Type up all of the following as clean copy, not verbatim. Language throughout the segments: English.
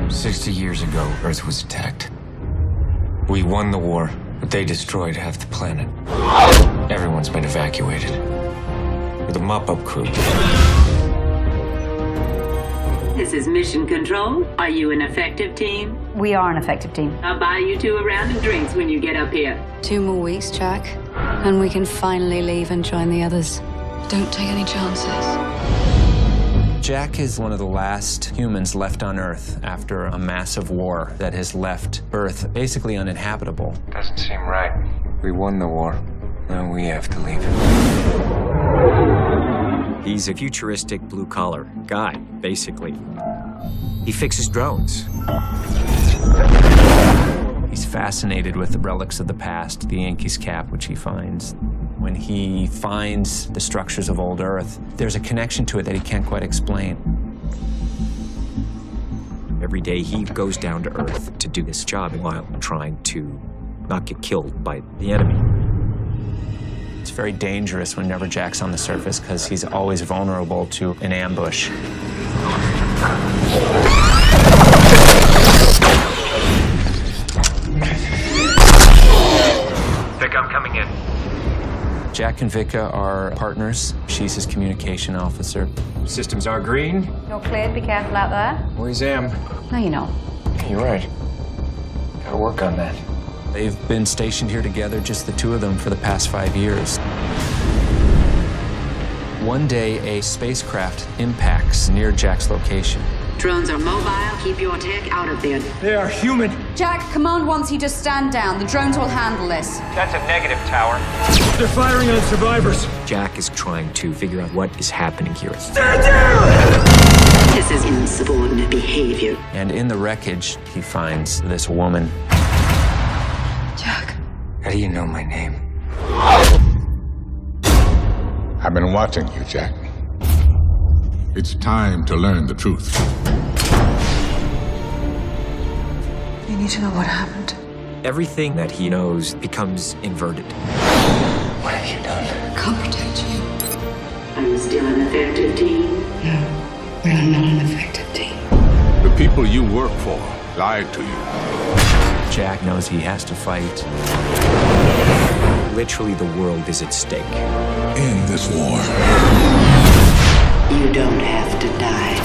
60 years ago, Earth was attacked. We won the war, but they destroyed half the planet. Everyone's been evacuated. With a mop-up crew. This is Mission Control. Are you an effective team? We are an effective team. I'll buy you two a round of drinks when you get up here. 2 more weeks, Jack, and we can finally leave and join the others. Don't take any chances. Jack is one of the last humans left on Earth after a massive war that has left Earth basically uninhabitable. Doesn't seem right. We won the war. Now we have to leave. He's a futuristic blue-collar guy, basically. He fixes drones. He's fascinated with the relics of the past, the Yankees cap, which he finds. When he finds the structures of old Earth, there's a connection to it that he can't quite explain. Every day he goes down to Earth to do this job while trying to not get killed by the enemy. It's very dangerous whenever Jack's on the surface because he's always vulnerable to an ambush. Vic, I'm coming in. Jack and Vika are partners. She's his communication officer. Systems are green. You're cleared. Be careful out there. Always am. No, you're not. You're right. Gotta work on that. They've been stationed here together, just the two of them, for the past 5 years. One day, a spacecraft impacts near Jack's location. Drones are mobile. Keep your tech out of there. They are human. Jack, command wants you to stand down. The drones will handle this. That's a negative, Tower. They're firing on survivors. Jack is trying to figure out what is happening here. This is insubordinate behavior. And in the wreckage, he finds this woman. Jack. How do you know my name? I've been watching you, Jack. It's time to learn the truth. You need to know what happened. Everything that he knows becomes inverted. What have you done? Can't protect you. Are you still an effective team? No, we are not an effective team. The people you work for lied to you. Jack knows he has to fight. Literally, the world is at stake. In this war, You don't have to die.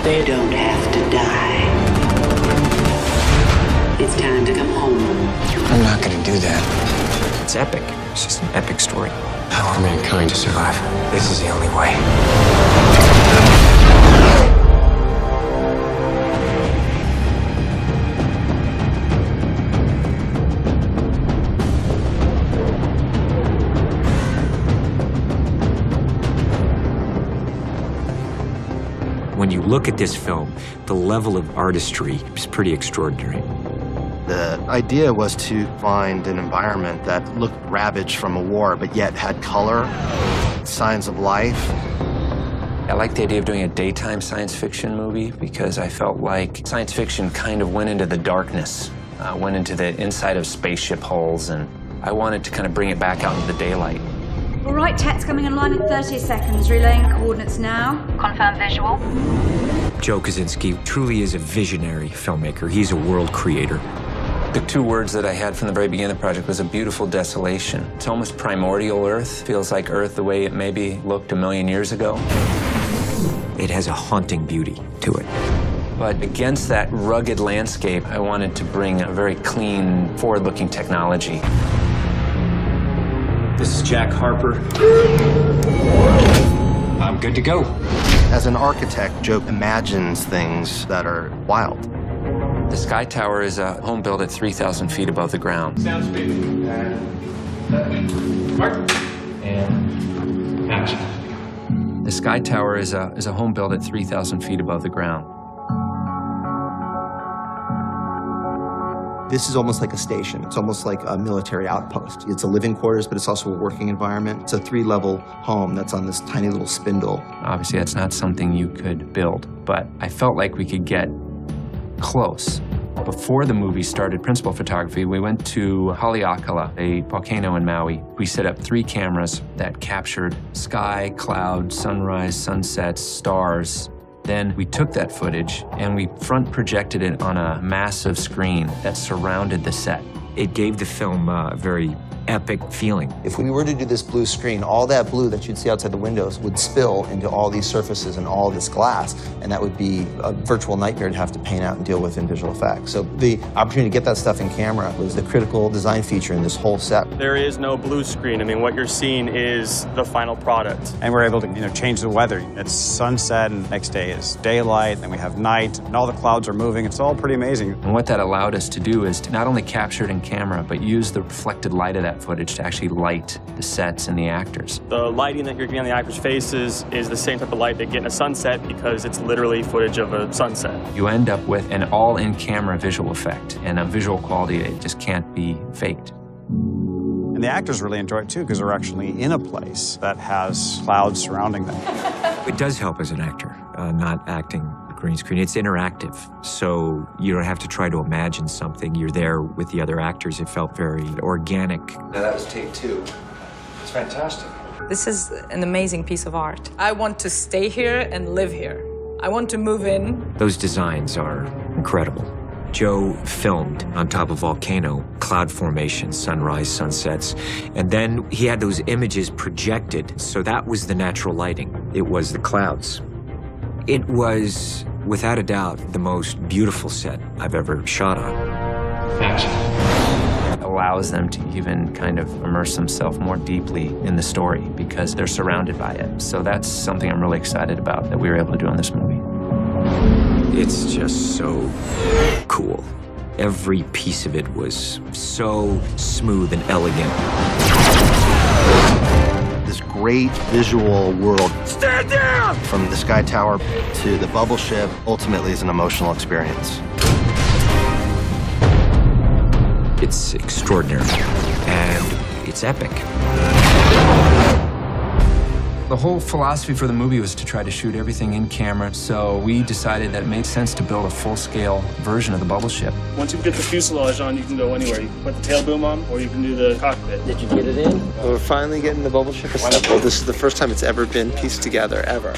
They don't have to die. It's time to come home. I'm not gonna do that. It's epic. It's just an epic story. I want mankind to survive. This is the only way. When you look at this film, the level of artistry is pretty extraordinary. The idea was to find an environment that looked ravaged from a war, but yet had color, signs of life. I like the idea of doing a daytime science fiction movie because I felt like science fiction kind of went into the darkness, went into the inside of spaceship hulls, and I wanted to kind of bring it back out into the daylight. All right, tech's coming online in 30 seconds. Relaying coordinates now. Confirm visual. Joe Kosinski truly is a visionary filmmaker. He's a world creator. The two words that I had from the very beginning of the project was a beautiful desolation. It's almost primordial Earth. Feels like Earth the way it maybe looked 1,000,000 years ago. It has a haunting beauty to it. But against that rugged landscape, I wanted to bring a very clean, forward-looking technology. This is Jack Harper. I'm good to go. As an architect, Joe imagines things that are wild. The Sky Tower is a home built at 3,000 feet above the ground. Sound speed. Mark. And action. The Sky Tower is a home built at 3,000 feet above the ground. This is almost like a station. It's almost like a military outpost. It's a living quarters, but it's also a working environment. It's a 3-level home that's on this tiny little spindle. Obviously, that's not something you could build, but I felt like we could get close Before the movie started principal photography, we went to Haleakala, a volcano in Maui. We set up 3 cameras that captured sky, cloud, sunrise, sunsets, stars. Then we took that footage and we front projected it on a massive screen that surrounded the set. It gave the film a very epic feeling. If we were to do this blue screen, all that blue that you'd see outside the windows would spill into all these surfaces and all this glass, and that would be a virtual nightmare to have to paint out and deal with in visual effects. So the opportunity to get that stuff in camera was the critical design feature in this whole set. There is no blue screen. I mean, what you're seeing is the final product. And we're able to, change the weather. It's sunset, and next day is daylight, then we have night, and all the clouds are moving. It's all pretty amazing. And what that allowed us to do is to not only capture it in camera, but use the reflected light of that footage to actually light the sets and the actors. The lighting that you're getting on the actors' faces is the same type of light they get in a sunset because it's literally footage of a sunset. You end up with an all-in-camera visual effect and a visual quality that just can't be faked. And the actors really enjoy it too because they're actually in a place that has clouds surrounding them. It does help as an actor, not acting green screen. It's interactive, so you don't have to try to imagine something. You're there with the other actors. It felt very organic. Now that was take 2. It's fantastic. This is an amazing piece of art. I want to stay here and live here. I want to move in. Those designs are incredible. Joe filmed on top of volcano, cloud formation, sunrise, sunsets, and then he had those images projected, so that was the natural lighting. It was the clouds. It was, without a doubt, the most beautiful set I've ever shot on. It allows them to even kind of immerse themselves more deeply in the story because they're surrounded by it. So that's something I'm really excited about that we were able to do in this movie. It's just so cool. Every piece of it was so smooth and elegant. This great visual world. Stand down! From the Sky Tower to the bubble ship, ultimately is an emotional experience. It's extraordinary, and it's epic. The whole philosophy for the movie was to try to shoot everything in camera, so we decided that it made sense to build a full-scale version of the bubble ship. Once you get the fuselage on, you can go anywhere. You can put the tail boom on, or you can do the cockpit. Did you get it in? We're finally getting the bubble ship assembled. This is the first time it's ever been pieced together, ever.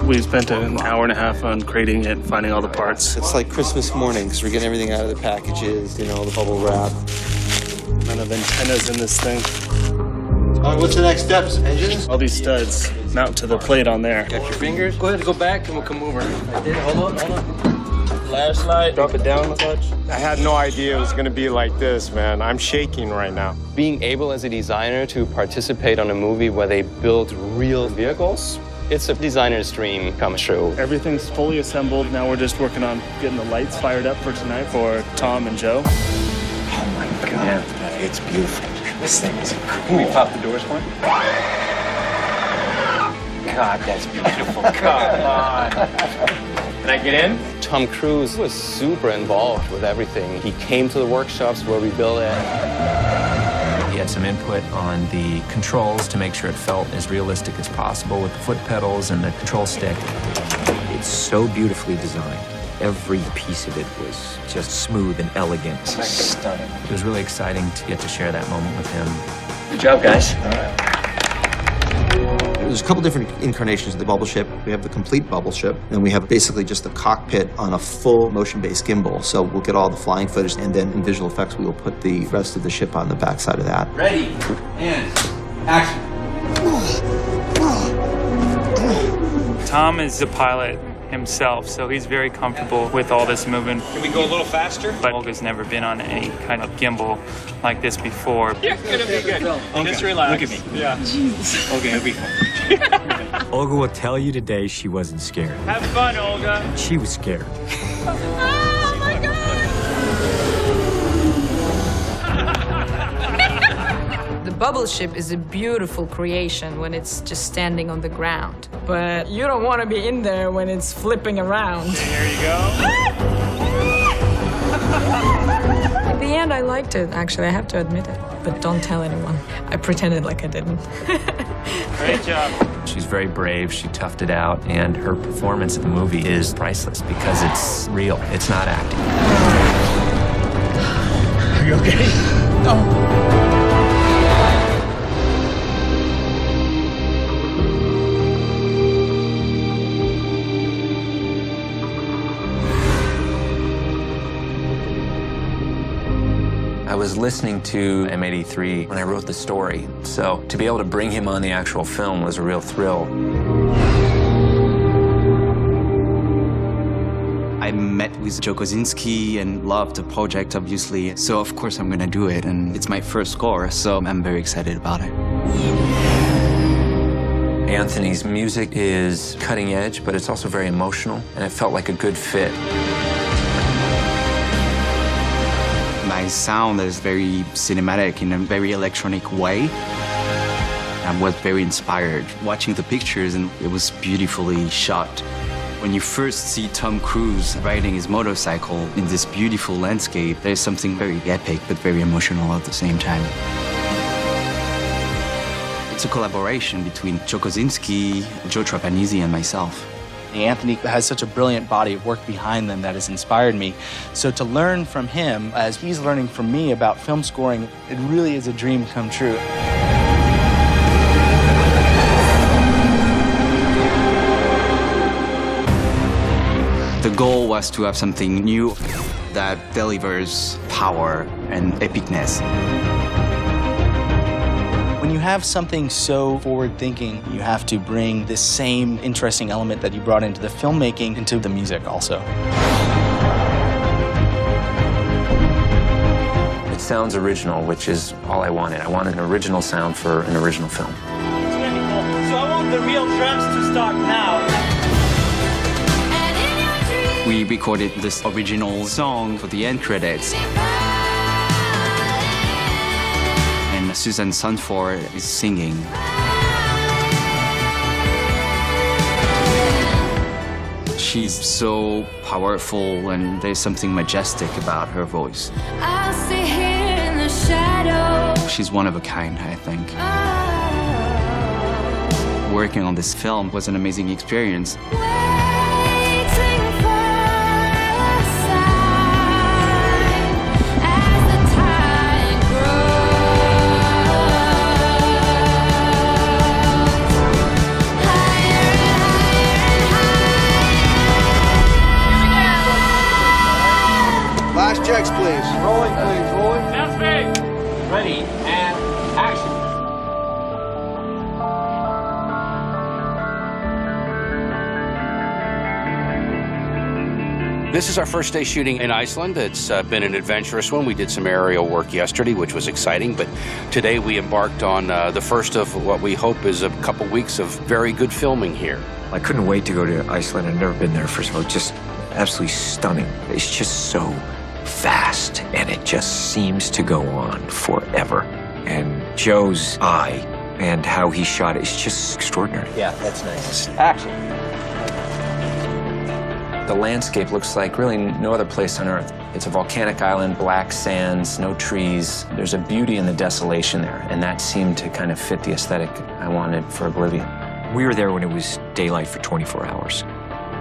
We spent an hour and a half on creating it and finding all the parts. It's like Christmas morning, because we're getting everything out of the packages, the bubble wrap. Amount of antennas in this thing. What's the next steps? Engines? All these studs mount to the plate on there. Got your fingers? Go ahead, go back, and we'll come over. I did. Hold on. Flashlight. Drop it down a touch. I had no idea it was going to be like this, man. I'm shaking right now. Being able as a designer to participate on a movie where they build real vehicles, it's a designer's dream come true. Everything's fully assembled. Now we're just working on getting the lights fired up for tonight for Tom and Joe. Oh my God. Yeah, it's beautiful. This thing is cool. Can we pop the doors for him? God, that's beautiful. Come on. Can I get in? Tom Cruise was super involved with everything. He came to the workshops where we built it. He had some input on the controls to make sure it felt as realistic as possible with the foot pedals and the control stick. It's so beautifully designed. Every piece of it was just smooth and elegant. It's stunning. It was really exciting to get to share that moment with him. Good job, guys. All right. There's a couple different incarnations of the bubble ship. We have the complete bubble ship, and we have basically just the cockpit on a full motion-based gimbal. So we'll get all the flying footage, and then in visual effects, we will put the rest of the ship on the backside of that. Ready, and action. Tom is the pilot himself, so he's very comfortable with all this movement. Can we go a little faster? But Olga's never been on any kind of gimbal like this before. You're gonna be good. Okay. Just relax. Look at me. Yeah. Jesus. Okay, it'll be fun. Olga will tell you today she wasn't scared. Have fun, Olga. She was scared. Oh my God! The bubble ship is a beautiful creation when it's just standing on the ground. But you don't want to be in there when it's flipping around. There you go. At the end, I liked it, actually. I have to admit it. But don't tell anyone. I pretended like I didn't. Great job. She's very brave, she toughed it out, and her performance in the movie is priceless because it's real, it's not acting. Are you okay? No. I was listening to M83 when I wrote the story, so to be able to bring him on the actual film was a real thrill. I met with Joe Kosinski and loved the project, obviously, so of course I'm gonna do it, and it's my first score, so I'm very excited about it. Anthony's music is cutting edge, but it's also very emotional, and it felt like a good fit. My sound is very cinematic in a very electronic way. I was very inspired watching the pictures, and it was beautifully shot. When you first see Tom Cruise riding his motorcycle in this beautiful landscape, there's something very epic but very emotional at the same time. It's a collaboration between Joe Kosinski, Joe Trapanese, and myself. Anthony has such a brilliant body of work behind them that has inspired me. So to learn from him, as he's learning from me about film scoring, it really is a dream come true. The goal was to have something new that delivers power and epicness. When you have something so forward-thinking, you have to bring this same interesting element that you brought into the filmmaking into the music also. It sounds original, which is all I wanted. I wanted an original sound for an original film. So I want the real drums to start now. We recorded this original song for the end credits. Susan Sanford is singing. She's so powerful, and there's something majestic about her voice. I'll sit here in the shadow. She's one of a kind, I think. Working on this film was an amazing experience. Last checks, please. Rolling, please. Rolling. That's me. Ready and action. This is our first day shooting in Iceland. It's been an adventurous one. We did some aerial work yesterday, which was exciting, but today we embarked on the first of what we hope is a couple weeks of very good filming here. I couldn't wait to go to Iceland. I've never been there, first of all. Just absolutely stunning. It's just so fast, and it just seems to go on forever. And Joe's eye and how he shot it is just extraordinary. Yeah, that's nice. Action. The landscape looks like really no other place on Earth. It's a volcanic island, black sands, no trees. There's a beauty in the desolation there, and that seemed to kind of fit the aesthetic I wanted for Oblivion. We were there when it was daylight for 24 hours.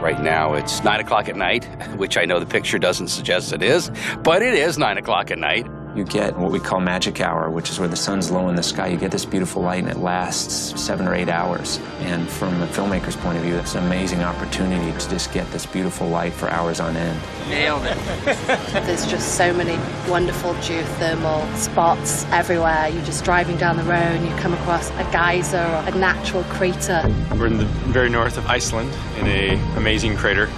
Right now, it's 9 o'clock at night, which I know the picture doesn't suggest it is, but it is 9 o'clock at night. You get what we call magic hour, which is where the sun's low in the sky. You get this beautiful light, and it lasts 7 or 8 hours. And from the filmmaker's point of view, it's an amazing opportunity to just get this beautiful light for hours on end. Nailed it. There's just so many wonderful geothermal spots everywhere. You're just driving down the road and you come across a geyser or a natural crater. We're in the very north of Iceland in an amazing crater.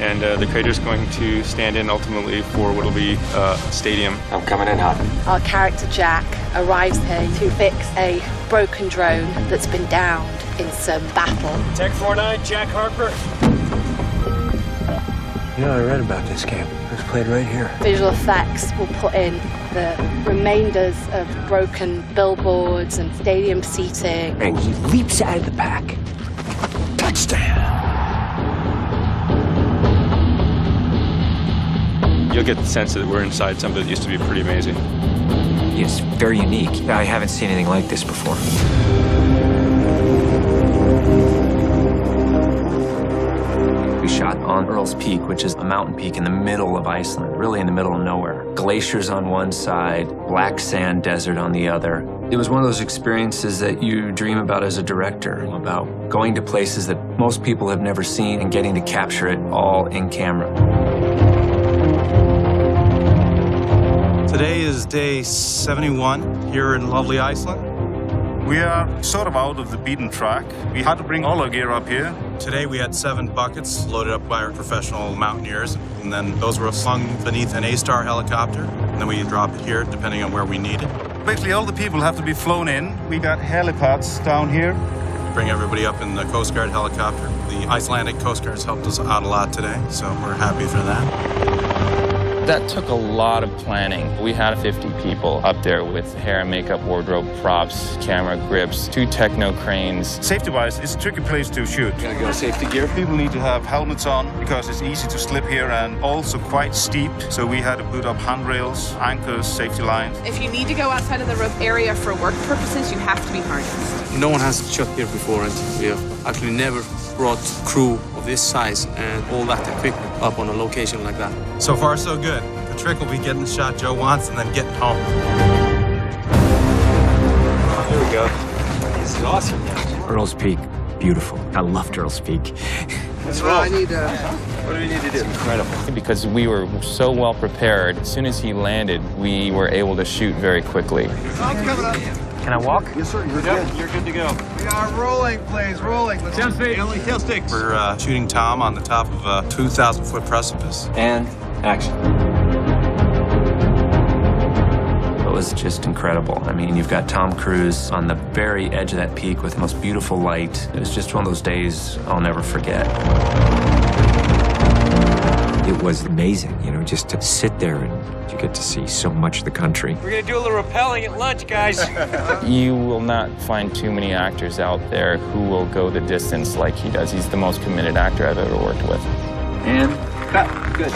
And the crater is going to stand in ultimately for what will be a stadium. I'm coming in hot. Our character Jack arrives here to fix a broken drone that's been downed in some battle. Tech 49, Jack Harper. You know, I read about this game. It was played right here. Visual effects will put in the remainders of broken billboards and stadium seating. And he leaps out of the pack. Touchdown! You'll get the sense that we're inside something that used to be pretty amazing. It's very unique. I haven't seen anything like this before. We shot on Earl's Peak, which is a mountain peak in the middle of Iceland, really in the middle of nowhere. Glaciers on one side, black sand desert on the other. It was one of those experiences that you dream about as a director, about going to places that most people have never seen and getting to capture it all in camera. Today is day 71 here in lovely Iceland. We are sort of out of the beaten track. We had to bring all our gear up here. Today we had 7 buckets loaded up by our professional mountaineers, and then those were slung beneath an A-Star helicopter, and then we drop it here depending on where we need it. Basically, all the people have to be flown in. We got helipads down here. Bring everybody up in the Coast Guard helicopter. The Icelandic Coast Guard's helped us out a lot today, so we're happy for that. That took a lot of planning. We had 50 people up there with hair and makeup, wardrobe, props, camera grips, 2 techno cranes. Safety-wise, it's a tricky place to shoot. Gotta go safety gear. People need to have helmets on because it's easy to slip here and also quite steep. So we had to put up handrails, anchors, safety lines. If you need to go outside of the rope area for work purposes, you have to be harnessed. No one has shot here before, and we have actually never brought crew of this size and all that equipment up on a location like that. So far, so good. The trick will be getting the shot Joe wants and then getting home. Here we go. This is awesome. Earl's Peak, beautiful. I loved Earl's Peak. That's right. What do we need to do? It's incredible. Because we were so well prepared, as soon as he landed, we were able to shoot very quickly. Can I walk? Yes, sir. You're good. You're good to go. We are rolling, please, rolling. Let's Only tail sticks. We're shooting Tom on the top of a 2,000-foot precipice. And action. It was just incredible. I mean, you've got Tom Cruise on the very edge of that peak with the most beautiful light. It was just one of those days I'll never forget. It was amazing, you know, just to sit there and you get to see so much of the country. We're gonna do a little rappelling at lunch, guys. You will not find too many actors out there who will go the distance like he does. He's the most committed actor I've ever worked with. And cut. Good.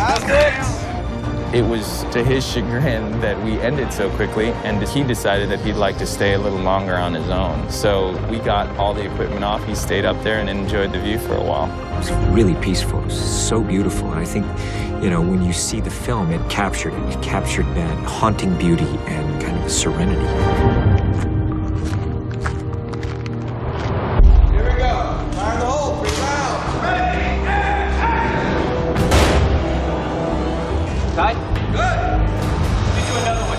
It was to his chagrin that we ended so quickly, and he decided that he'd like to stay a little longer on his own. So we got all the equipment off. He stayed up there and enjoyed the view for a while. It was really peaceful. It was so beautiful. And I think, you know, when you see the film, it captured it. It captured that haunting beauty and kind of serenity. Here we go. Fire the hole. 3 rounds. Ready? Tight? Good. Let me do another one.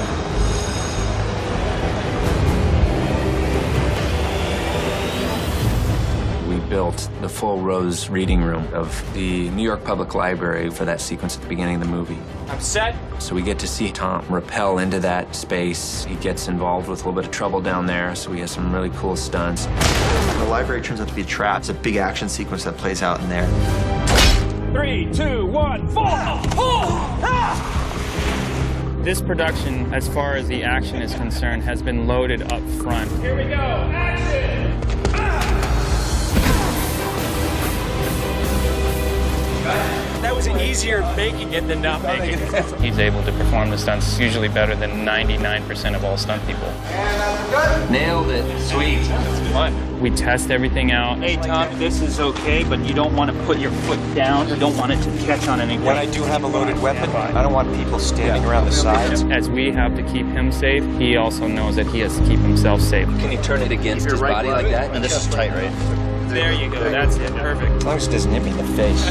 We built the full Rose reading room of the New York Public Library for that sequence at the beginning of the movie. I'm set. So we get to see Tom rappel into that space. He gets involved with a little bit of trouble down there, so we have some really cool stunts. The library turns out to be a trap. It's a big action sequence that plays out in there. 3, 2, 1, fall! This production, as far as the action is concerned, has been loaded up front. Here we go. Action! That was easier making it than not making it. He's able to perform the stunts usually better than 99% of all stunt people. Nailed it. Sweet. That's fun. We test everything out. Hey, Tom, this is okay, but you don't want to put your foot down. You don't want it to catch on anything. When I do have a loaded weapon, I don't want people standing around the sides. As we have to keep him safe, he also knows that he has to keep himself safe. Can you turn it against his body like that? And this is tight, right? There you go. That's it. Perfect. As long as it doesn't hit me in the face.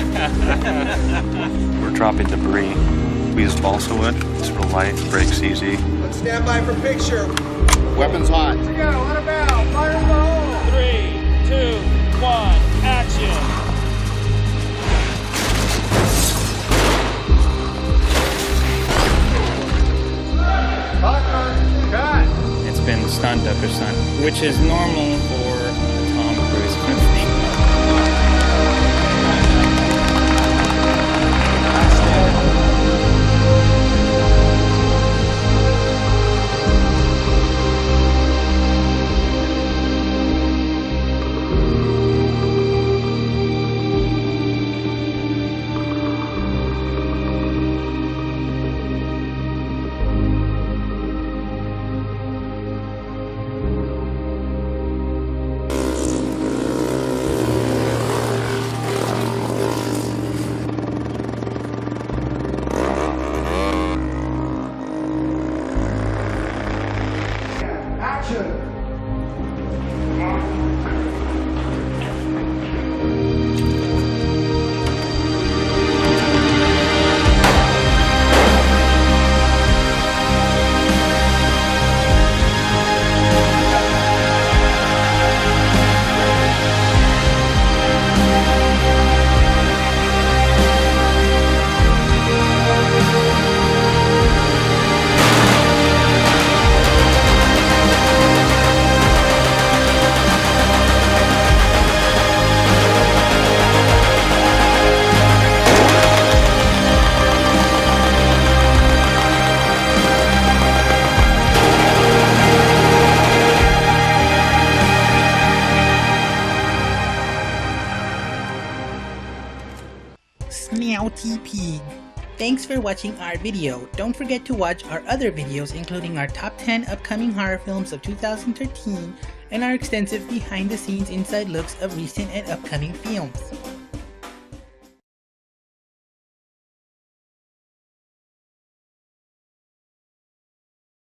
We're dropping debris. We use balsa wood. It's real light, breaks easy. Let's stand by for picture. Weapons hot. Here we go. Let her bow. Fire in the hole. 3, 2, 1, action! Cut. It's been stunt after stunt, which is normal for a Tom Cruise film. Pig. Thanks for watching our video. Don't forget to watch our other videos, including our top 10 upcoming horror films of 2013 and our extensive behind the scenes inside looks of recent and upcoming films.